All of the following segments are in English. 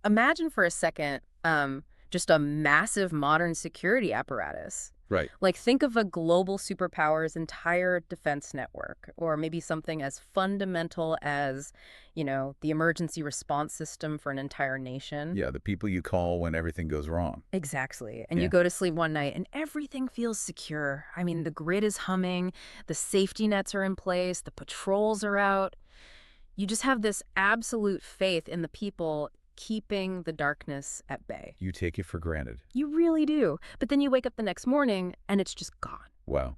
Imagine for a second just a massive modern security apparatus. Right. Like, think of a global superpower's entire defense network, or maybe something as fundamental as, the emergency response system for an entire nation. Yeah, the people you call when everything goes wrong. Exactly. And you Yeah. go to sleep one night and everything feels secure. I mean, the grid is humming, the safety nets are in place, the patrols are out. You just have this absolute faith in the people keeping the darkness at bay. You take it for granted. You really do. But then you wake up the next morning and it's just gone. Wow.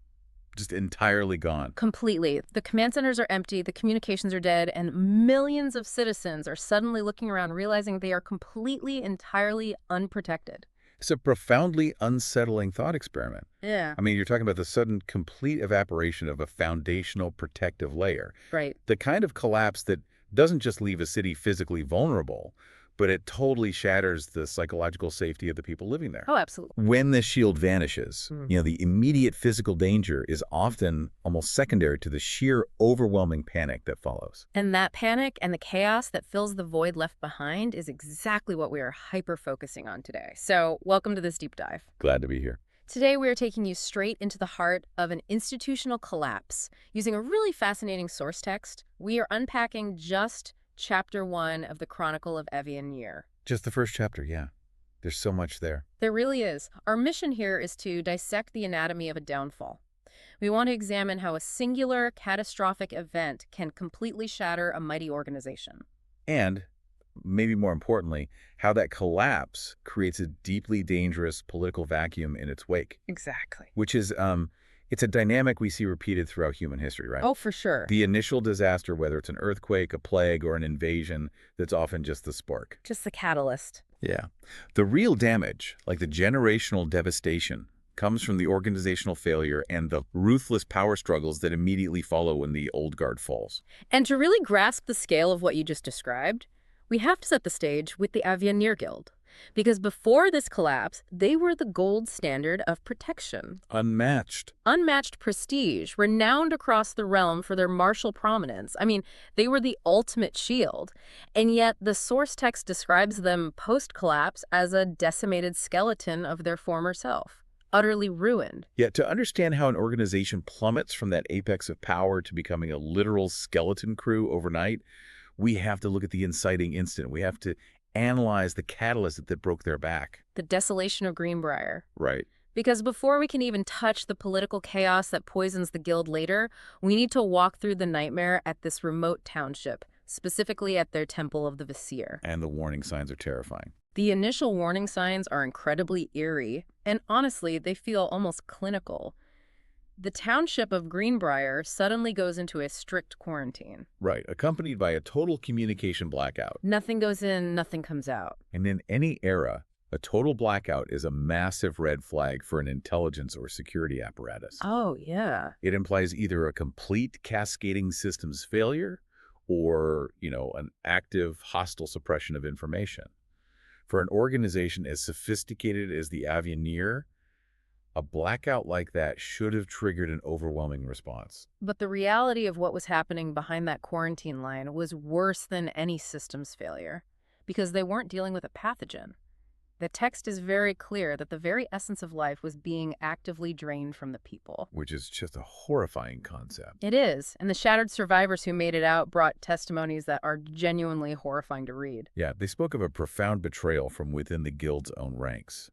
Just entirely gone. Completely. The command centers are empty, the communications are dead, and millions of citizens are suddenly looking around realizing they are completely, entirely unprotected. It's a profoundly unsettling thought experiment. Yeah. I mean, you're talking about the sudden complete evaporation of a foundational protective layer. Right. The kind of collapse that doesn't just leave a city physically vulnerable, but it totally shatters the psychological safety of the people living there. Oh, absolutely. When this shield vanishes, the immediate physical danger is often almost secondary to the sheer overwhelming panic that follows. And that panic and the chaos that fills the void left behind is exactly what we are hyper-focusing on today. So, welcome to this deep dive. Glad to be here. Today, we are taking you straight into the heart of an institutional collapse. Using a really fascinating source text, we are unpacking just Chapter 1 of the Chronicle of Avenir. Just the first chapter, yeah. There's so much there. There really is. Our mission here is to dissect the anatomy of a downfall. We want to examine how a singular, catastrophic event can completely shatter a mighty organization. And, maybe more importantly, how that collapse creates a deeply dangerous political vacuum in its wake. Exactly. Which is, it's a dynamic we see repeated throughout human history, right? Oh, for sure. The initial disaster, whether it's an earthquake, a plague, or an invasion, that's often just the spark. Just the catalyst. Yeah. The real damage, like the generational devastation, comes from the organizational failure and the ruthless power struggles that immediately follow when the old guard falls. And to really grasp the scale of what you just described, we have to set the stage with the Avenir Guild. Because before this collapse, they were the gold standard of protection. Unmatched. Unmatched prestige, renowned across the realm for their martial prominence. I mean, they were the ultimate shield. And yet the source text describes them post-collapse as a decimated skeleton of their former self, utterly ruined. Yet to understand how an organization plummets from that apex of power to becoming a literal skeleton crew overnight, we have to look at the inciting incident. We have to analyze the catalyst that broke their back. The desolation of Greenbriar. Right. Because before we can even touch the political chaos that poisons the guild later, we need to walk through the nightmare at this remote township, specifically at their Temple of the Vizier. And the warning signs are terrifying. The initial warning signs are incredibly eerie, and honestly, they feel almost clinical. The township of Greenbriar suddenly goes into a strict quarantine. Right, accompanied by a total communication blackout. Nothing goes in, nothing comes out. And in any era, a total blackout is a massive red flag for an intelligence or security apparatus. Oh, yeah. It implies either a complete cascading systems failure or, an active hostile suppression of information. For an organization as sophisticated as the Avenir, a blackout like that should have triggered an overwhelming response. But the reality of what was happening behind that quarantine line was worse than any systems failure, because they weren't dealing with a pathogen. The text is very clear that the very essence of life was being actively drained from the people. Which is just a horrifying concept. It is, and the shattered survivors who made it out brought testimonies that are genuinely horrifying to read. Yeah, they spoke of a profound betrayal from within the guild's own ranks.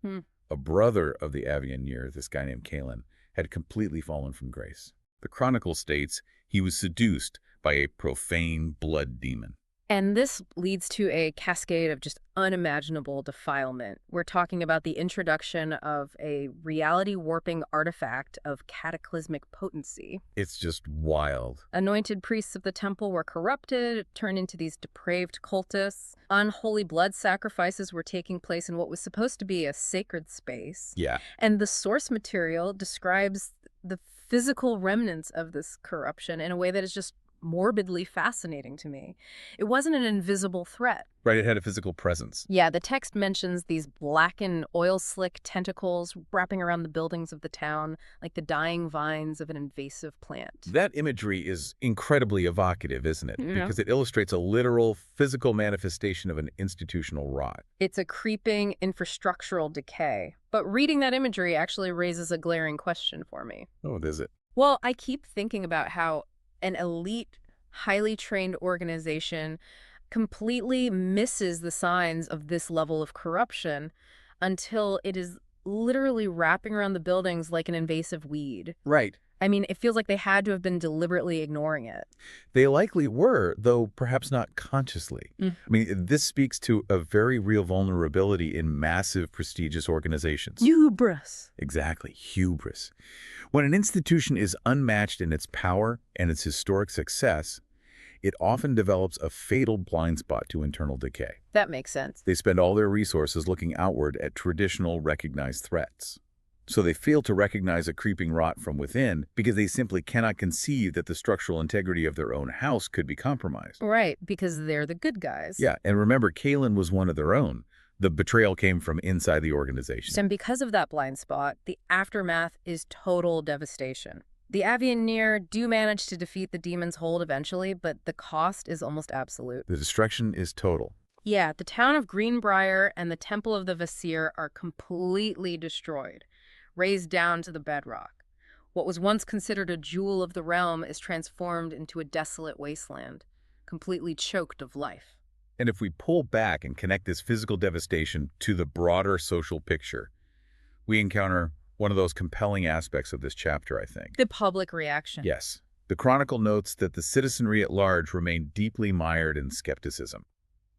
A brother of the Avenir, this guy named Kalen, had completely fallen from grace. The Chronicle states he was seduced by a profane blood demon. And this leads to a cascade of just unimaginable defilement. We're talking about the introduction of a reality-warping artifact of cataclysmic potency. It's just wild. Anointed priests of the temple were corrupted, turned into these depraved cultists. Unholy blood sacrifices were taking place in what was supposed to be a sacred space. Yeah. And the source material describes the physical remnants of this corruption in a way that is just morbidly fascinating to me. It wasn't an invisible threat. Right, it had a physical presence. Yeah, the text mentions these blackened, oil-slick tentacles wrapping around the buildings of the town, like the dying vines of an invasive plant. That imagery is incredibly evocative, isn't it? Yeah. Because it illustrates a literal physical manifestation of an institutional rot. It's a creeping infrastructural decay. But reading that imagery actually raises a glaring question for me. Oh, is it? Well, I keep thinking about how an elite, highly trained organization completely misses the signs of this level of corruption until it is literally wrapping around the buildings like an invasive weed. Right. I mean, it feels like they had to have been deliberately ignoring it. They likely were, though perhaps not consciously. Mm. I mean, this speaks to a very real vulnerability in massive, prestigious organizations. Hubris. Exactly, hubris. When an institution is unmatched in its power and its historic success, it often develops a fatal blind spot to internal decay. That makes sense. They spend all their resources looking outward at traditional recognized threats. So they fail to recognize a creeping rot from within because they simply cannot conceive that the structural integrity of their own house could be compromised. Right, because they're the good guys. Yeah, and remember, Kalen was one of their own. The betrayal came from inside the organization. And because of that blind spot, the aftermath is total devastation. The Avianeer do manage to defeat the demon's hold eventually, but the cost is almost absolute. The destruction is total. Yeah, the town of Greenbriar and the Temple of the Vasir are completely destroyed, razed down to the bedrock. What was once considered a jewel of the realm is transformed into a desolate wasteland, completely choked of life. And if we pull back and connect this physical devastation to the broader social picture, we encounter one of those compelling aspects of this chapter, I think. The public reaction. Yes. The Chronicle notes that the citizenry at large remained deeply mired in skepticism.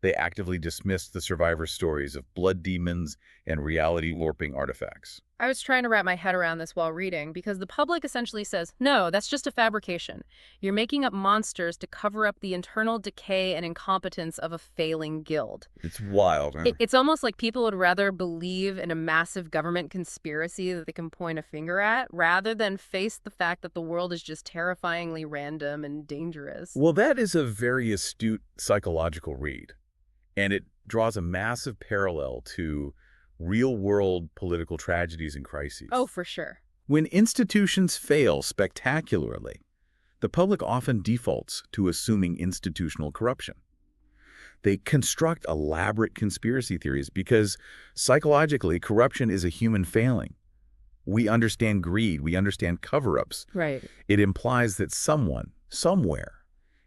They actively dismissed the survivors' stories of blood demons and reality-warping artifacts. I was trying to wrap my head around this while reading because the public essentially says, no, that's just a fabrication. You're making up monsters to cover up the internal decay and incompetence of a failing guild. It's wild, huh? It's almost like people would rather believe in a massive government conspiracy that they can point a finger at rather than face the fact that the world is just terrifyingly random and dangerous. Well, that is a very astute psychological read, and it draws a massive parallel to real-world political tragedies and crises. Oh, for sure. When institutions fail spectacularly, the public often defaults to assuming institutional corruption. They construct elaborate conspiracy theories because psychologically, corruption is a human failing. We understand greed, we understand cover-ups. Right. It implies that someone, somewhere,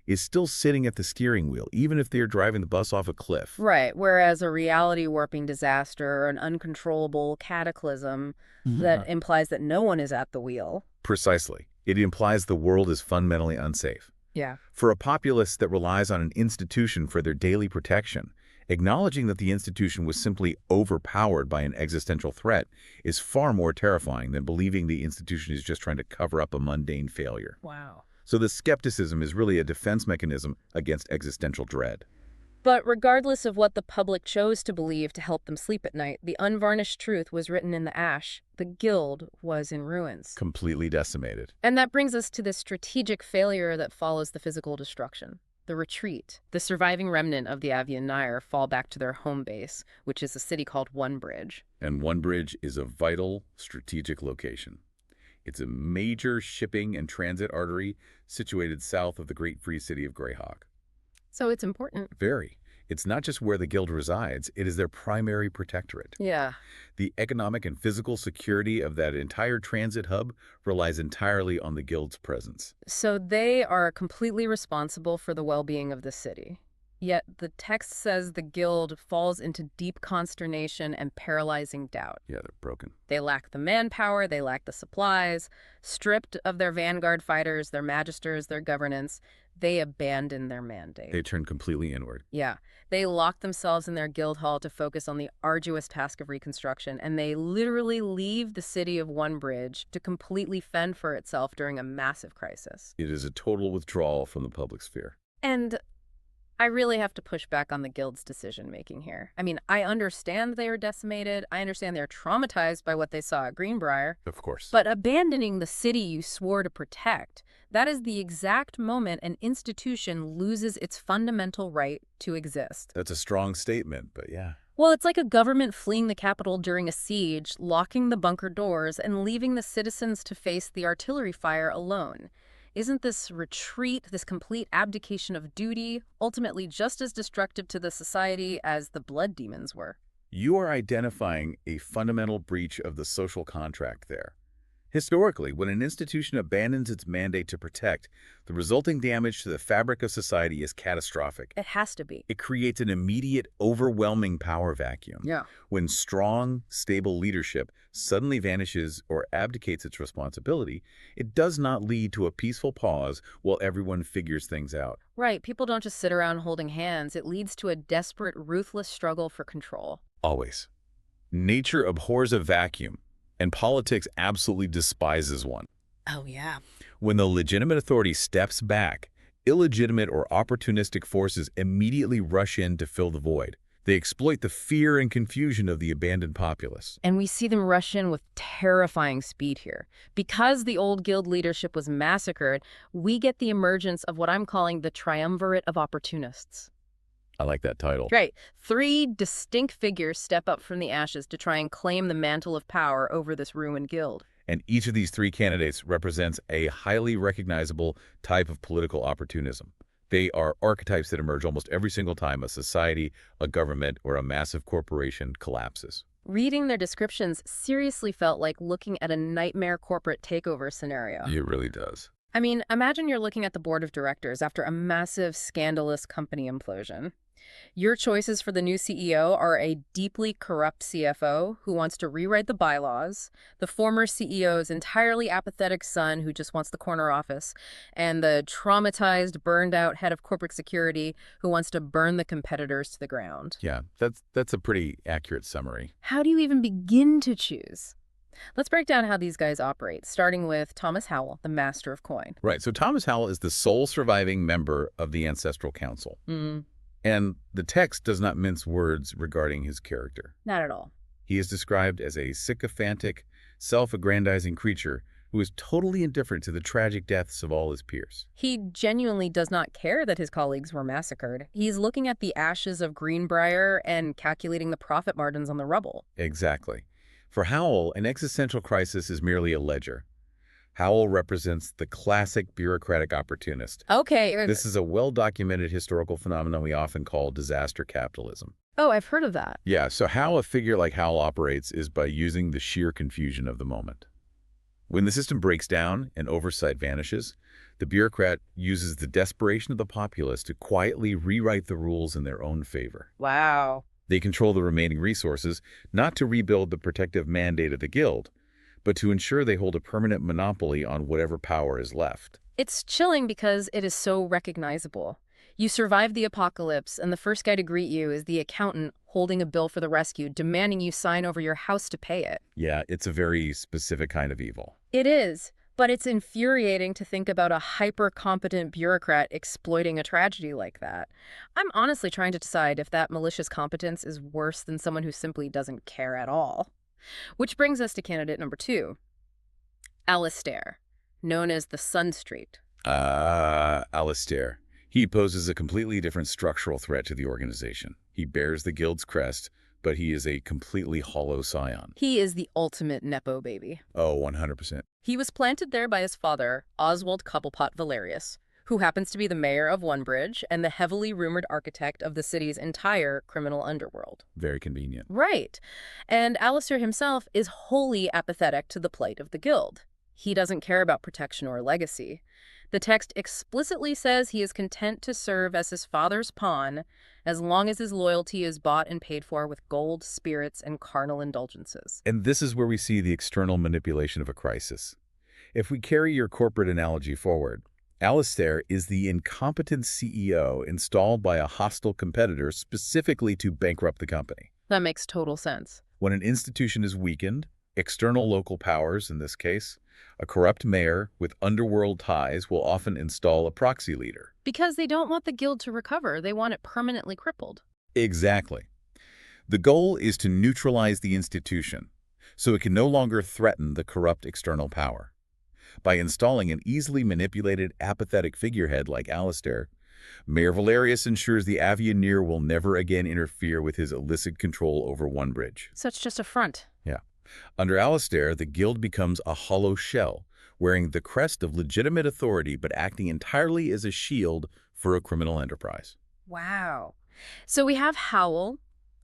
is still sitting at the steering wheel, even if they're driving the bus off a cliff. Right, whereas a reality-warping disaster or an uncontrollable cataclysm that implies that no one is at the wheel. Precisely. It implies the world is fundamentally unsafe. Yeah. For a populace that relies on an institution for their daily protection, acknowledging that the institution was simply overpowered by an existential threat is far more terrifying than believing the institution is just trying to cover up a mundane failure. Wow. So the skepticism is really a defense mechanism against existential dread. But regardless of what the public chose to believe to help them sleep at night, the unvarnished truth was written in the ash. The guild was in ruins. Completely decimated. And that brings us to the strategic failure that follows the physical destruction. The retreat. The surviving remnant of the Avianeer fall back to their home base, which is a city called One Bridge. And One Bridge is a vital strategic location. It's a major shipping and transit artery situated south of the Great Free City of Greyhawk. So it's important. Very. It's not just where the guild resides, it is their primary protectorate. Yeah. The economic and physical security of that entire transit hub relies entirely on the guild's presence. So they are completely responsible for the well-being of the city. Yet the text says the guild falls into deep consternation and paralyzing doubt. Yeah, they're broken. They lack the manpower, they lack the supplies. Stripped of their vanguard fighters, their magisters, their governance, they abandon their mandate. They turn completely inward. Yeah. They lock themselves in their guild hall to focus on the arduous task of reconstruction, and they literally leave the city of One Bridge to completely fend for itself during a massive crisis. It is a total withdrawal from the public sphere. And I really have to push back on the guild's decision-making here. I mean, I understand they are decimated. I understand they're traumatized by what they saw at Greenbriar. Of course. But abandoning the city you swore to protect, that is the exact moment an institution loses its fundamental right to exist. That's a strong statement, but yeah. Well, it's like a government fleeing the capital during a siege, locking the bunker doors, and leaving the citizens to face the artillery fire alone. Isn't this retreat, this complete abdication of duty, ultimately just as destructive to the society as the blood demons were? You are identifying a fundamental breach of the social contract there. Historically, when an institution abandons its mandate to protect, the resulting damage to the fabric of society is catastrophic. It has to be. It creates an immediate, overwhelming power vacuum. Yeah. When strong, stable leadership suddenly vanishes or abdicates its responsibility, it does not lead to a peaceful pause while everyone figures things out. Right, people don't just sit around holding hands. It leads to a desperate, ruthless struggle for control. Always. Nature abhors a vacuum, and politics absolutely despises one. Oh, yeah. When the legitimate authority steps back, illegitimate or opportunistic forces immediately rush in to fill the void. They exploit the fear and confusion of the abandoned populace. And we see them rush in with terrifying speed here. Because the old guild leadership was massacred, we get the emergence of what I'm calling the triumvirate of opportunists. I like that title. Right. 3 distinct figures step up from the ashes to try and claim the mantle of power over this ruined guild. And each of these 3 candidates represents a highly recognizable type of political opportunism. They are archetypes that emerge almost every single time a society, a government, or a massive corporation collapses. Reading their descriptions seriously felt like looking at a nightmare corporate takeover scenario. It really does. I mean, imagine you're looking at the board of directors after a massive, scandalous company implosion. Your choices for the new CEO are a deeply corrupt CFO who wants to rewrite the bylaws, the former CEO's entirely apathetic son who just wants the corner office, and the traumatized, burned-out head of corporate security who wants to burn the competitors to the ground. Yeah, that's a pretty accurate summary. How do you even begin to choose? Let's break down how these guys operate, starting with Thomas Howell, the master of coin. Right, so Thomas Howell is the sole surviving member of the Ancestral Council. And the text does not mince words regarding his character. Not at all. He is described as a sycophantic, self-aggrandizing creature who is totally indifferent to the tragic deaths of all his peers. He genuinely does not care that his colleagues were massacred. He's looking at the ashes of Greenbriar and calculating the profit margins on the rubble. Exactly. For Howell, an existential crisis is merely a ledger. Howell represents the classic bureaucratic opportunist. Okay. This is a well-documented historical phenomenon we often call disaster capitalism. Oh, I've heard of that. Yeah, so how a figure like Howell operates is by using the sheer confusion of the moment. When the system breaks down and oversight vanishes, the bureaucrat uses the desperation of the populace to quietly rewrite the rules in their own favor. Wow. They control the remaining resources, not to rebuild the protective mandate of the guild, but to ensure they hold a permanent monopoly on whatever power is left. It's chilling because it is so recognizable. You survive the apocalypse, and the first guy to greet you is the accountant holding a bill for the rescue, demanding you sign over your house to pay it. Yeah, it's a very specific kind of evil. It is, but it's infuriating to think about a hyper-competent bureaucrat exploiting a tragedy like that. I'm honestly trying to decide if that malicious competence is worse than someone who simply doesn't care at all. Which brings us to candidate number 2, Alistair, known as the Sunstreet. Alistair. He poses a completely different structural threat to the organization. He bears the guild's crest, but he is a completely hollow scion. He is the ultimate Nepo baby. Oh, 100%. He was planted there by his father, Oswald Cobblepot Valerius, who happens to be the mayor of Onebridge and the heavily rumored architect of the city's entire criminal underworld. Very convenient. Right. And Alistair himself is wholly apathetic to the plight of the guild. He doesn't care about protection or legacy. The text explicitly says he is content to serve as his father's pawn as long as his loyalty is bought and paid for with gold, spirits, and carnal indulgences. And this is where we see the external manipulation of a crisis. If we carry your corporate analogy forward, Alistair is the incompetent CEO installed by a hostile competitor specifically to bankrupt the company. That makes total sense. When an institution is weakened, external local powers, in this case, A corrupt mayor with underworld ties will often install a proxy leader. Because they don't want the guild to recover. They want it permanently crippled. Exactly. The goal is to neutralize the institution, so it can no longer threaten the corrupt external power. By installing an easily manipulated, apathetic figurehead like Alistair, Mayor Valerius ensures the Avianeer will never again interfere with his illicit control over Onebridge. So it's just a front. Yeah. Under Alistair, the guild becomes a hollow shell, wearing the crest of legitimate authority but acting entirely as a shield for a criminal enterprise. Wow. So we have Howell,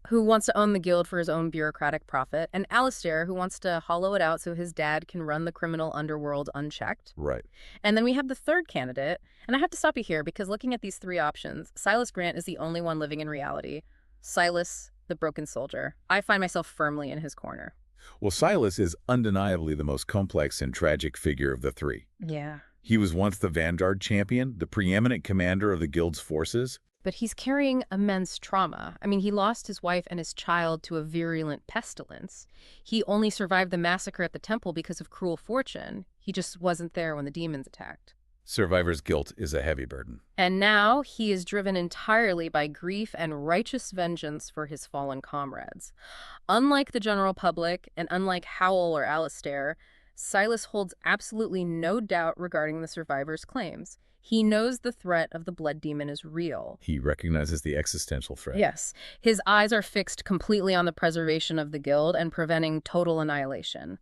who wants to own the guild for his own bureaucratic profit, and Alistair, who wants to hollow it out so his dad can run the criminal underworld unchecked. Right. And then we have the third candidate, and I have to stop you here because looking at these three options, Silas Grant is the only one living in reality. Silas, the broken soldier. I find myself firmly in his corner. Well, Silas is undeniably the most complex and tragic figure of the three. Yeah. He was once the vanguard champion, the preeminent commander of the guild's forces. But he's carrying immense trauma. I mean, he lost his wife and his child to a virulent pestilence. He only survived the massacre at the temple because of cruel fortune. He just wasn't there when the demons attacked. Survivor's guilt is a heavy burden. And now he is driven entirely by grief and righteous vengeance for his fallen comrades. Unlike the general public, and unlike Howell or Alistair, Silas holds absolutely no doubt regarding the survivor's claims. He knows the threat of the blood demon is real. He recognizes the existential threat. Yes. His eyes are fixed completely on the preservation of the guild and preventing total annihilation.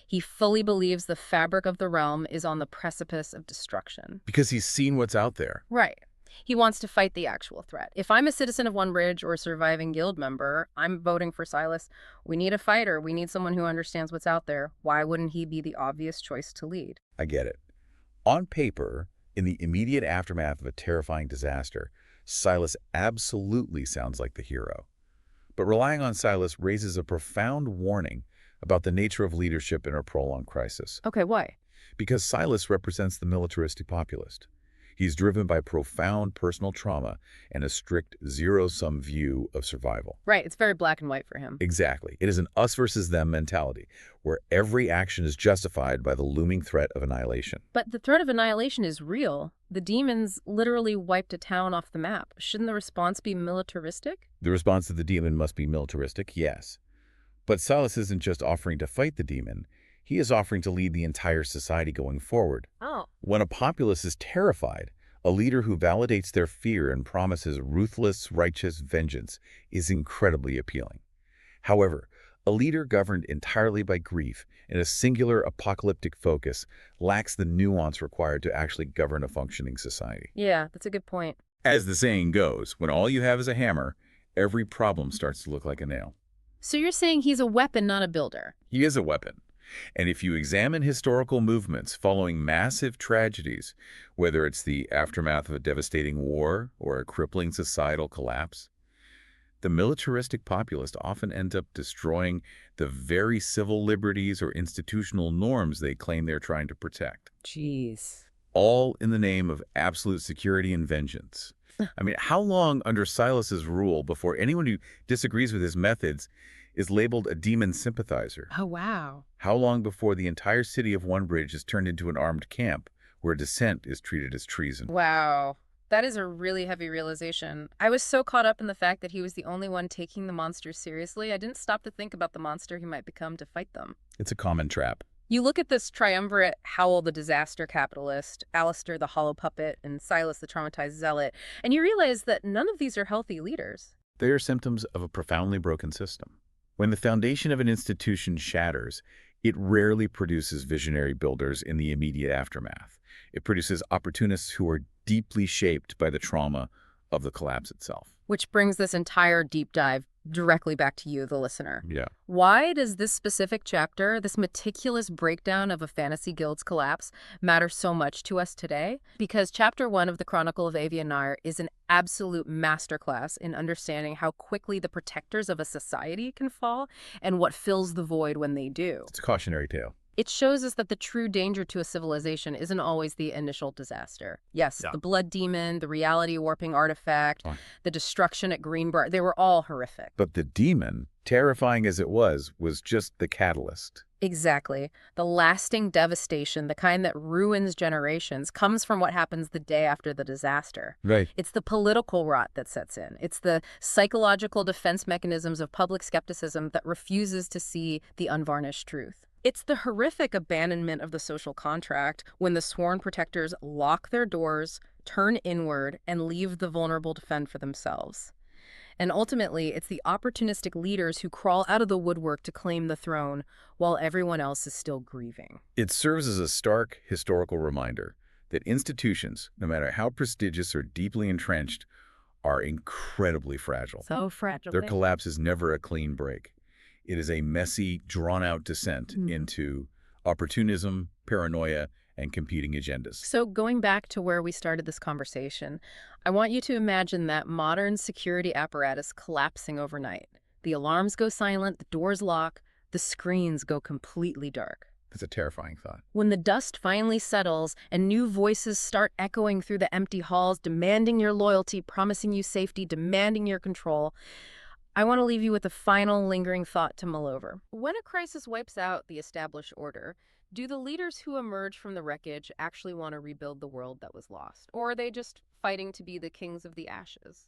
He fully believes the fabric of the realm is on the precipice of destruction. Because he's seen what's out there. Right. He wants to fight the actual threat. If I'm a citizen of Onebridge or a surviving guild member, I'm voting for Silas. We need a fighter. We need someone who understands what's out there. Why wouldn't he be the obvious choice to lead? I get it. On paper, in the immediate aftermath of a terrifying disaster, Silas absolutely sounds like the hero. But relying on Silas raises a profound warning about the nature of leadership in a prolonged crisis. Okay, why? Because Silas represents the militaristic populist. He's driven by profound personal trauma and a strict zero-sum view of survival. Right, it's very black and white for him. Exactly. It is an us versus them mentality, where every action is justified by the looming threat of annihilation. But the threat of annihilation is real. The demons literally wiped a town off the map. Shouldn't the response be militaristic? The response to the demon must be militaristic, yes. But Silas isn't just offering to fight the demon. He is offering to lead the entire society going forward. Oh. When a populace is terrified, a leader who validates their fear and promises ruthless, righteous vengeance is incredibly appealing. However, a leader governed entirely by grief and a singular apocalyptic focus lacks the nuance required to actually govern a functioning society. Yeah, that's a good point. As the saying goes, when all you have is a hammer, every problem starts to look like a nail. So you're saying he's a weapon, not a builder? He is a weapon. And if you examine historical movements following massive tragedies, whether it's the aftermath of a devastating war or a crippling societal collapse, the militaristic populist often end up destroying the very civil liberties or institutional norms they claim they're trying to protect. Jeez. All in the name of absolute security and vengeance. I mean, how long under Silas's rule before anyone who disagrees with his methods is labeled a demon sympathizer? Oh, wow. How long before the entire city of Onebridge is turned into an armed camp where dissent is treated as treason? Wow. That is a really heavy realization. I was so caught up in the fact that he was the only one taking the monsters seriously, I didn't stop to think about the monster he might become to fight them. It's a common trap. You look at this triumvirate, Howell the disaster capitalist, Alistair the hollow puppet, and Silas the traumatized zealot, and you realize that none of these are healthy leaders. They are symptoms of a profoundly broken system. When the foundation of an institution shatters, it rarely produces visionary builders in the immediate aftermath. It produces opportunists who are deeply shaped by the trauma of the collapse itself. Which brings this entire deep dive directly back to you, the listener. Yeah. Why does this specific chapter, this meticulous breakdown of a fantasy guild's collapse, matter so much to us today? Because Chapter 1 of the Chronicle of Avianeer is an absolute masterclass in understanding how quickly the protectors of a society can fall and what fills the void when they do. It's a cautionary tale. It shows us that the true danger to a civilization isn't always the initial disaster. Yes, Yeah. the blood demon, the reality warping artifact, the destruction at Greenbriar, they were all horrific. But the demon, terrifying as it was just the catalyst. Exactly. The lasting devastation, the kind that ruins generations, comes from what happens the day after the disaster. Right. It's the political rot that sets in. It's the psychological defense mechanisms of public skepticism that refuses to see the unvarnished truth. It's the horrific abandonment of the social contract when the sworn protectors lock their doors, turn inward, and leave the vulnerable to fend for themselves. And ultimately, it's the opportunistic leaders who crawl out of the woodwork to claim the throne while everyone else is still grieving. It serves as a stark historical reminder that institutions, no matter how prestigious or deeply entrenched, are incredibly fragile. So fragile. Their collapse is never a clean break. It is a messy, drawn-out descent into opportunism, paranoia, and competing agendas. So going back to where we started this conversation, I want you to imagine that modern security apparatus collapsing overnight. The alarms go silent, the doors lock, the screens go completely dark. That's a terrifying thought. When the dust finally settles and new voices start echoing through the empty halls, demanding your loyalty, promising you safety, demanding your control, I want to leave you with a final lingering thought to mull over. When a crisis wipes out the established order, do the leaders who emerge from the wreckage actually want to rebuild the world that was lost? Or are they just fighting to be the kings of the ashes?